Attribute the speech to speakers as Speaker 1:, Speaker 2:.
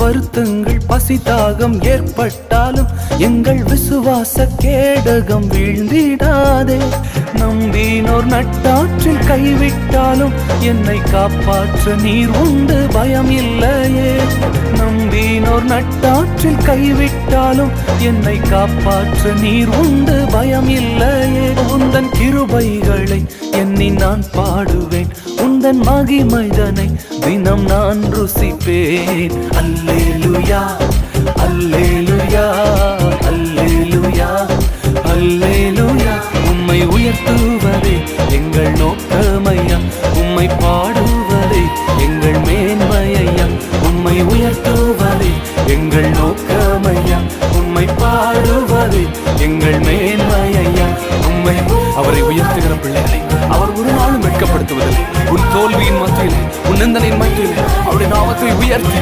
Speaker 1: வருத்தங்கள் பசி தாகம் ஏற்பட்டாலும் எங்கள் விசுவாச கேடகம் வீழ்ந்திடாதே. நம்பினோர் நட்டாற்றில் கைவிட்டாலும் என்னை காப்பாற்ற நீர் உண்டு பயம் இல்லையே. நம்பினோர் நட்டாற்றில் கைவிட்டாலும் என்னை காப்பாற்ற நீர் உண்டு பயம் இல்லையே. உந்தன் கிருபைகளை எண்ணி நான் பாடுவேன், உந்தன் மகிமைதனை தினம் நான் ருசிப்பேன். அல்லேலூயா அல்லேலூயா அல்லேலூயா அல்லேலூயா. உம்மை உயர்த்துவதே எங்கள் நோக்கமையா, உம்மை பாடுவதே எங்கள் மேன்மையா. உம்மை உயர்த்துவதே எங்கள் நோக்கமையா, உம்மை பாடுவதே எங்கள் மேன்மையா. உம்மை அவரை உயர்த்துகிற பிள்ளைகளை அவர் ஒரு நாளும் வெட்கப்படுத்துவதில்லை. உன் தோல்வியின் மத்தியிலே, உன் நிந்தனையின் மத்தியிலே அவருடைய நாமத்தை உயர்த்தி